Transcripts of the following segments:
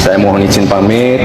Saya mohon izin pamit,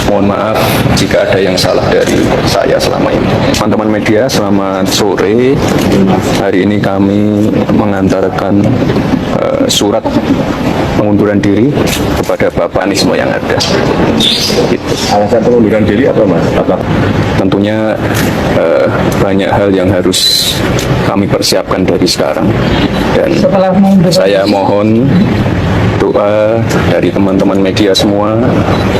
mohon maaf jika ada yang salah dari saya selama ini. Teman-teman media, selamat sore. Hari ini kami mengantarkan surat pengunduran diri kepada Bapak Anies yang ada. Alasan pengunduran diri apa, Mas? Tentunya banyak hal yang harus kami persiapkan dari sekarang. Dan saya mohon doa dari teman-teman media semua,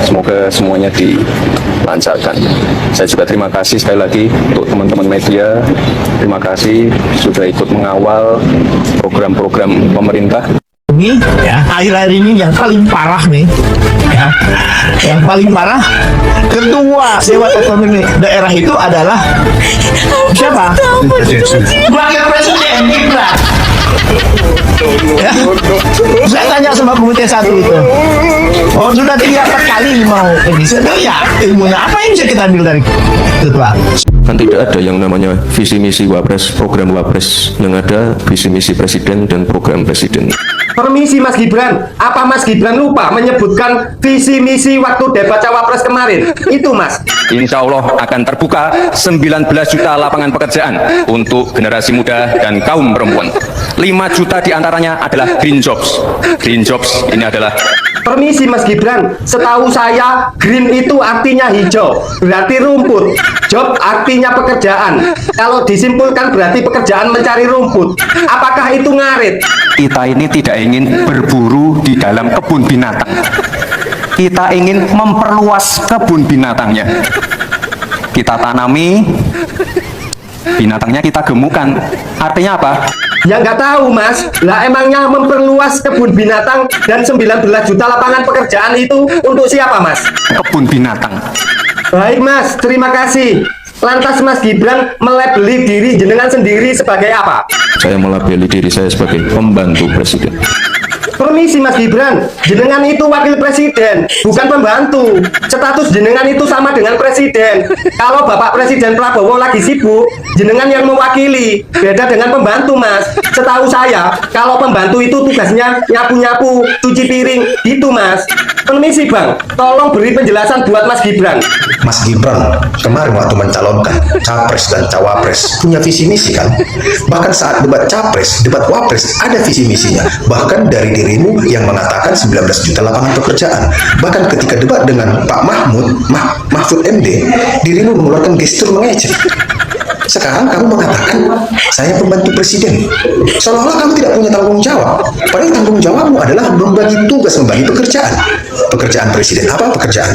semoga semuanya dilancarkan. Saya juga terima kasih sekali lagi untuk teman-teman media, terima kasih sudah ikut mengawal program-program pemerintah. Ini ya, akhir-akhir ini yang paling parah nih ya, yang paling parah kedua dewan otonomi daerah itu adalah siapa? Wakil Presiden Gibran. Ya. Saya tanya sama komite 1 itu, oh sudah 3-4 kali mau ini, ya ilmunya apa yang bisa kita ambil dari ketua? Kan tidak ada yang namanya visi misi wapres, program wapres, yang ada visi misi presiden dan program presiden. Permisi Mas Gibran, apa Mas Gibran lupa menyebutkan visi misi waktu debat cawapres kemarin? Itu Mas. Insya Allah akan terbuka 19 juta lapangan pekerjaan untuk generasi muda dan kaum perempuan. 5 juta diantaranya adalah green jobs. Green jobs ini adalah... Permisi Mas Gibran, setahu saya green itu artinya hijau, berarti rumput. Job artinya pekerjaan. Kalau disimpulkan berarti pekerjaan mencari rumput. Apakah itu ngarit? Kita ini tidak ingin berburu di dalam kebun binatang. Kita ingin memperluas kebun binatangnya. Kita tanami, binatangnya kita gemukan. Artinya apa? Ya nggak tahu Mas. Lah emangnya memperluas kebun binatang dan 19 juta lapangan pekerjaan itu untuk siapa Mas? Kebun binatang. Baik Mas, terima kasih. Lantas Mas Gibran melabeli diri jenengan sendiri sebagai apa? Saya melabeli diri saya sebagai pembantu presiden. Permisi Mas Gibran, jenengan itu wakil presiden, bukan pembantu. Status jenengan itu sama dengan presiden. Kalau Bapak Presiden Prabowo lagi sibuk, jenengan yang mewakili. Beda dengan pembantu Mas. Setahu saya, kalau pembantu itu tugasnya nyapu-nyapu, cuci piring, gitu Mas. Permisi Bang, tolong beri penjelasan buat Mas Gibran. Mas Gibran kemarin waktu mencalonkan capres dan cawapres punya visi misi kan? Bahkan saat debat capres, debat wapres ada visi misinya. Bahkan dari dirimu yang mengatakan 19 juta lapangan pekerjaan. Bahkan ketika debat dengan Pak Mahfud MD, dirimu mengeluarkan gestur mengejek. Sekarang kamu mengatakan saya pembantu presiden, seolah-olah kamu tidak punya tanggung jawab. Padahal tanggung jawabmu adalah membagi tugas, membagi pekerjaan. Pekerjaan presiden apa? Pekerjaan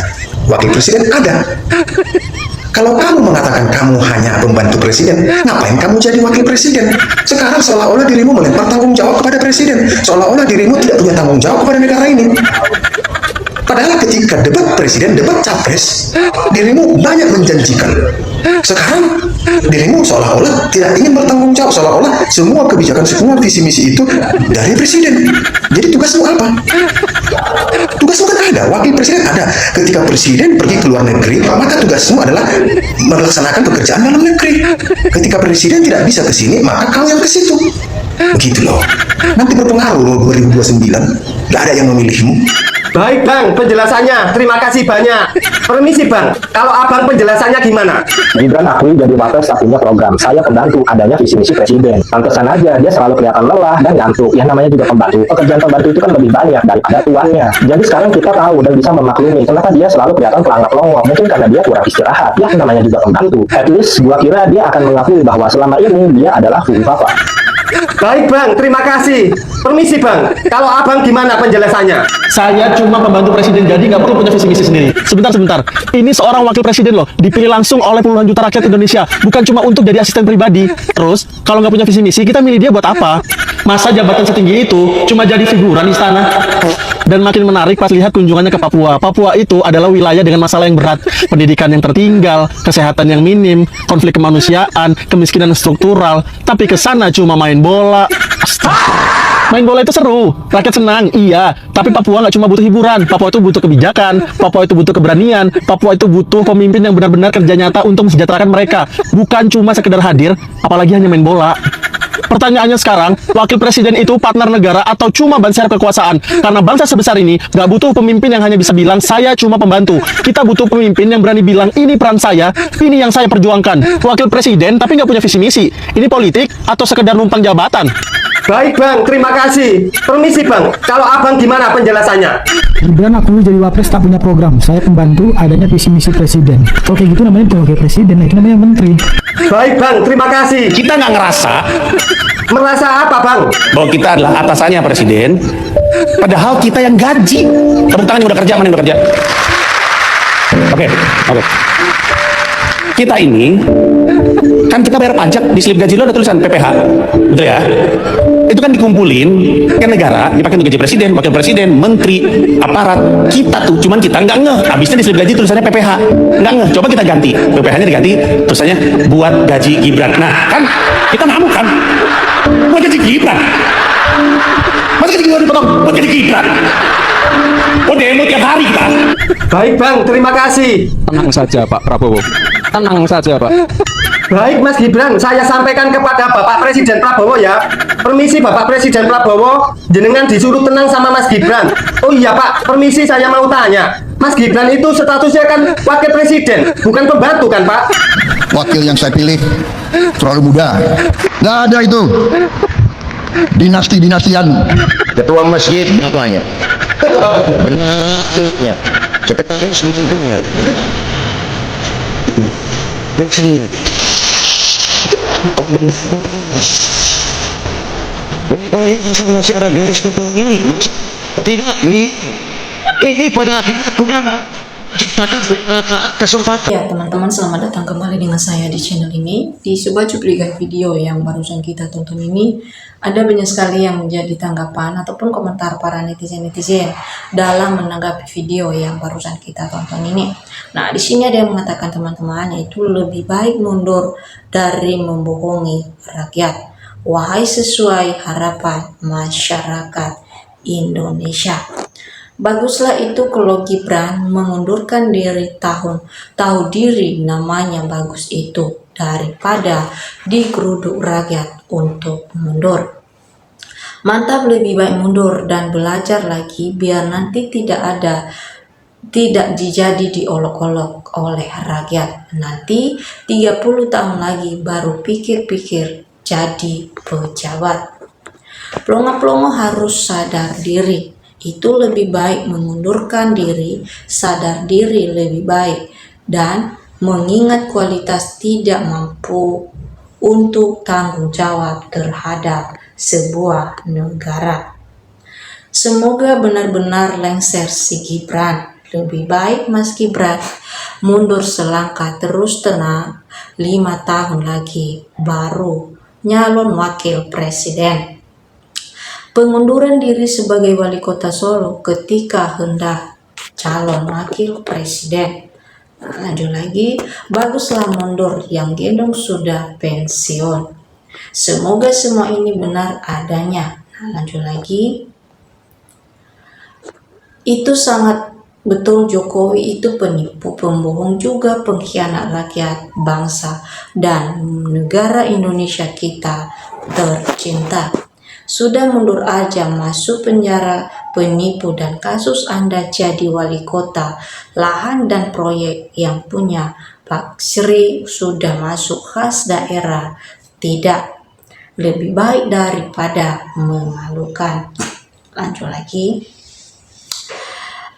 wakil presiden ada. Kalau kamu mengatakan kamu hanya pembantu presiden, ngapain kamu jadi wakil presiden? Sekarang seolah-olah dirimu melempar tanggung jawab kepada presiden, seolah-olah dirimu tidak punya tanggung jawab kepada negara ini. Padahal ketika debat presiden, debat capres, dirimu banyak menjanjikan. Sekarang dirimu seolah-olah tidak ingin bertanggung jawab, seolah-olah semua kebijakan, semua visi misi itu dari presiden. Jadi tugasmu apa? Tugasmu kan ada, wakil presiden ada. Ketika presiden pergi ke luar negeri, maka tugasmu adalah melaksanakan pekerjaan dalam negeri. Ketika presiden tidak bisa ke sini, maka kau yang ke situ. Begitu loh. Nanti berpengaruh loh 2029. Gak ada yang memilihmu. Baik Bang, penjelasannya. Terima kasih banyak. Permisi Bang, kalau Abang penjelasannya gimana? Gibran akui jadi wapres tak punya program. Saya pembantu, adanya visi misi presiden. Pantesan aja dia selalu kelihatan lelah dan ngantuk. Yang namanya juga pembantu. Pekerjaan pembantu itu kan lebih banyak daripada tuannya. Jadi sekarang kita tahu dan bisa memaklumi kenapa dia selalu kelihatan pelangap longo. Mungkin karena dia kurang istirahat. Ya namanya juga pembantu. At least gua kira dia akan mengakui bahwa selama ini dia adalah full papa. Baik Bang, terima kasih. Permisi Bang, kalau Abang gimana penjelasannya? Saya cuma pembantu presiden, jadi nggak perlu punya visi misi sendiri. Sebentar. Ini seorang wakil presiden loh, dipilih langsung oleh puluhan juta rakyat Indonesia, bukan cuma untuk jadi asisten pribadi. Terus, kalau nggak punya visi misi, kita milih dia buat apa? Masa jabatan setinggi itu cuma jadi figuran istana? Dan makin menarik pas lihat kunjungannya ke Papua. Papua itu adalah wilayah dengan masalah yang berat, pendidikan yang tertinggal, kesehatan yang minim, konflik kemanusiaan, kemiskinan struktural. Tapi ke sana cuma main bola. Main bola itu seru, rakyat senang, iya. Tapi Papua nggak cuma butuh hiburan, Papua itu butuh kebijakan, Papua itu butuh keberanian, Papua itu butuh pemimpin yang benar-benar kerja nyata untuk mensejahterakan mereka. Bukan cuma sekedar hadir, apalagi hanya main bola. Pertanyaannya sekarang, wakil presiden itu partner negara atau cuma ban serep kekuasaan? Karena bangsa sebesar ini gak butuh pemimpin yang hanya bisa bilang saya cuma pembantu. Kita butuh pemimpin yang berani bilang ini peran saya, ini yang saya perjuangkan. Wakil presiden tapi gak punya visi misi. Ini politik atau sekedar numpang jabatan? Baik bang, terima kasih. Permisi bang, kalau abang gimana penjelasannya? Gibran aku jadi wapres tak punya program. Saya pembantu adanya visi misi presiden. Kalau kayak gitu namanya bukan wakil presiden, itu namanya menteri. Baik bang, terima kasih. Kita nggak ngerasa Merasa apa bang? bahwa kita adalah atasannya presiden, padahal kita yang gaji. Tepuk tangan yang udah kerja, mana yang udah kerja? Oke. Kita ini kan kita bayar pajak, di slip gaji lo ada tulisan PPH, betul ya? Itu kan dikumpulin ke negara, dipakai untuk gaji presiden, wakil presiden, menteri, aparat. Kita tuh, cuman kita nggak ngeh. Habisnya di slip gaji tulisannya PPH, nggak ngeh. Coba kita ganti, PPH-nya diganti, tulisannya buat gaji Gibran. Nah kan, kita ngamuk kan? Buat gaji Gibran. Masa gaji Gibran dipotong? Buat gaji Gibran. Oh demo tiap hari kita. Baik bang, terima kasih. Tenang saja Pak Prabowo. Tenang saja Pak. Baik Mas Gibran, saya sampaikan kepada Bapak Presiden Prabowo ya. Permisi Bapak Presiden Prabowo, jenengan disuruh tenang sama Mas Gibran. Oh iya Pak, permisi saya mau tanya. Mas Gibran itu statusnya kan wakil presiden, bukan pembantu kan Pak? Wakil yang saya pilih terlalu muda. Nggak ada itu dinasti-dinastian. Ketua masjid namanya. Benarnya. Sekretaris sebetulnya. Secara garis ini tidak ini pada kesempatan. Ya teman-teman, selamat datang kembali dengan saya di channel ini. Di sebuah cuplikan video yang barusan kita tonton ini, ada banyak sekali yang menjadi tanggapan ataupun komentar para netizen-netizen dalam menanggapi video yang barusan kita tonton ini. Nah, di sini ada yang mengatakan teman-teman, yaitu lebih baik mundur dari membohongi rakyat. Wahai sesuai harapan masyarakat Indonesia. Baguslah itu kalau Gibran mengundurkan diri, tahu diri namanya bagus itu, daripada digeruduk rakyat untuk mundur. Mantap, lebih baik mundur dan belajar lagi biar nanti tidak dijadi diolok-olok oleh rakyat. Nanti 30 tahun lagi baru pikir-pikir jadi pejabat. Pelongo-pelongo harus sadar diri. Itu lebih baik mengundurkan diri, sadar diri lebih baik, dan mengingat kualitas tidak mampu untuk tanggung jawab terhadap sebuah negara. Semoga benar-benar lengser si Gibran. Lebih baik Mas Gibran mundur selangkah, terus tenang 5 tahun lagi baru nyalon wakil presiden. Pengunduran diri sebagai wali kota Solo ketika hendak calon wakil presiden. Nah, lanjut lagi, baguslah mundur yang gendong sudah pensiun. Semoga semua ini benar adanya. Nah, lanjut lagi, itu sangat betul, Jokowi itu penipu, pembohong, juga pengkhianat rakyat, bangsa, dan negara Indonesia kita tercinta. Sudah mundur aja, masuk penjara, penipu, dan kasus Anda jadi wali kota. Lahan dan proyek yang punya Pak Sri sudah masuk khas daerah. Tidak, lebih baik daripada memalukan. Lanjut lagi.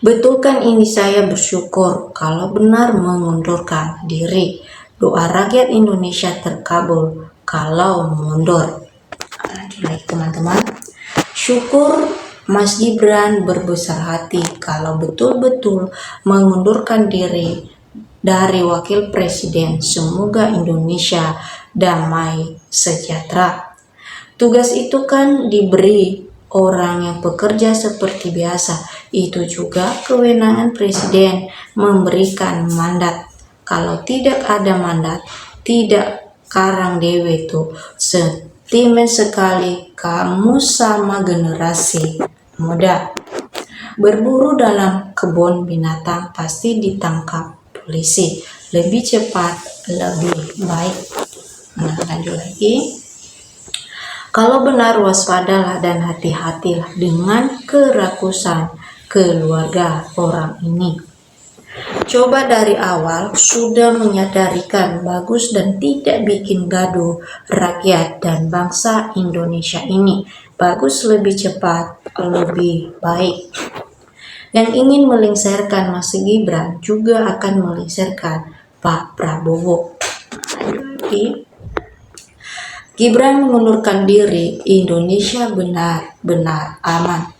Betulkan ini, saya bersyukur kalau benar mengundurkan diri. Doa rakyat Indonesia terkabul kalau mundur. Lanjut lagi teman-teman. Syukur Mas Gibran berbesar hati kalau betul-betul mengundurkan diri dari wakil presiden. Semoga Indonesia damai sejahtera. Tugas itu kan diberi orang yang bekerja seperti biasa. Itu juga kewenangan presiden memberikan mandat. Kalau tidak ada mandat, tidak karang dewe tuh. Sentimen sekali kamu sama generasi muda. Berburu dalam kebun binatang pasti ditangkap polisi. Lebih cepat, lebih baik. Nah, lanjut lagi. Kalau benar waspadalah dan hati-hatilah dengan kerakusan keluarga orang ini. Coba dari awal sudah menyadarikan bagus dan tidak bikin gaduh rakyat dan bangsa Indonesia ini. Bagus lebih cepat, lebih baik. Yang ingin melengsarkan Mas Gibran juga akan melengsarkan Pak Prabowo. Gibran mengundurkan diri, Indonesia benar-benar aman.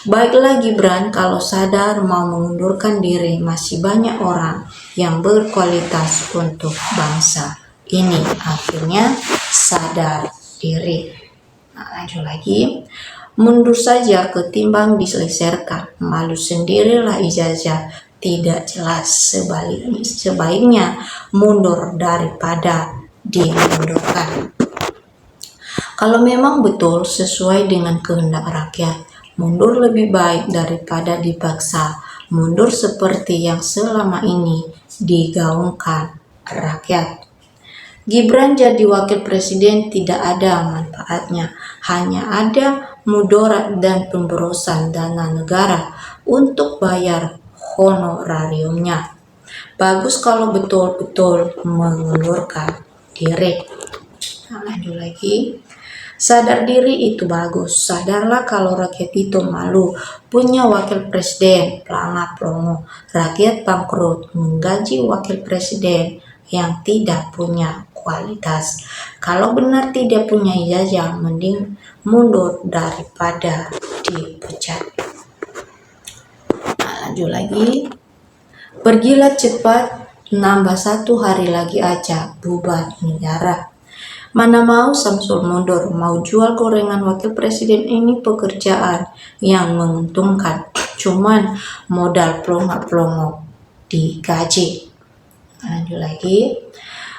Baiklah Gibran, kalau sadar mau mengundurkan diri, masih banyak orang yang berkualitas untuk bangsa ini. Akhirnya sadar diri. Nah, lanjut lagi. Mundur saja ketimbang diselesaikan. Malu sendirilah ijazah tidak jelas. Sebaiknya mundur daripada dimundurkan. Kalau memang betul sesuai dengan kehendak rakyat, mundur lebih baik daripada dipaksa mundur seperti yang selama ini digaungkan rakyat. Gibran jadi wakil presiden tidak ada manfaatnya, hanya ada mudarat dan pemborosan dana negara untuk bayar honorariumnya. Bagus kalau betul-betul mengundurkan diri. Nah, lanjut lagi. Sadar diri itu bagus. Sadarlah kalau rakyat itu malu punya wakil presiden pelangap-pelongo. Rakyat bangkrut menggaji wakil presiden yang tidak punya kualitas. Kalau benar tidak punya ijazah, mending mundur daripada dipecat. Nah, lanjut lagi. Pergilah cepat, nambah 1 hari lagi aja bubar negara. Mana mau Samsul mundur, mau jual gorengan wakil presiden ini pekerjaan yang menguntungkan. Cuman modal pelongo-pelongo digaji. Lanjut lagi.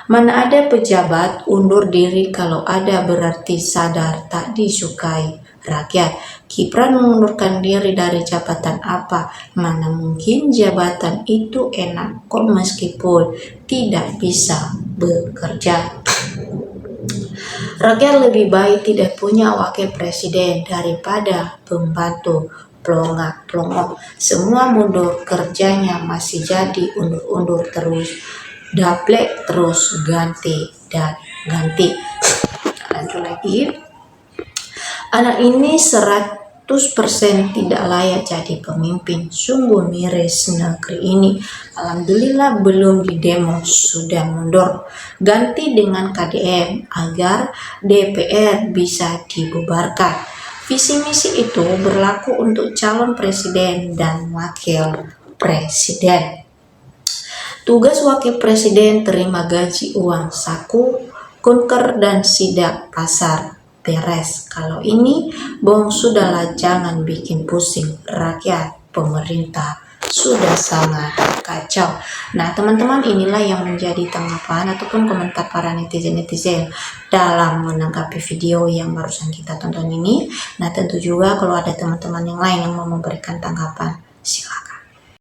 Mana ada pejabat undur diri kalau ada berarti sadar tak disukai rakyat. Gibran mengundurkan diri dari jabatan apa? Mana mungkin jabatan itu enak kok meskipun tidak bisa bekerja. Rakyat lebih baik tidak punya wakil presiden daripada pembantu pelongo. Semua mundur, kerjanya masih jadi undur-undur terus, daplek terus, ganti dan ganti. Lanjut lagi. Anak ini 100% tidak layak jadi pemimpin. Sungguh miris negeri ini. Alhamdulillah belum didemo sudah mundur. Ganti dengan KDM agar DPR bisa dibubarkan. Visi misi itu berlaku untuk calon presiden dan wakil presiden. Tugas wakil presiden terima gaji, uang saku, kunker dan sidak pasar. Beres. Kalau ini bohong sudahlah, jangan bikin pusing rakyat. Pemerintah sudah sangat kacau. Nah teman-teman, inilah yang menjadi tanggapan ataupun komentar para netizen dalam menanggapi video yang barusan kita tonton ini. Nah tentu juga kalau ada teman-teman yang lain yang mau memberikan tanggapan, silakan.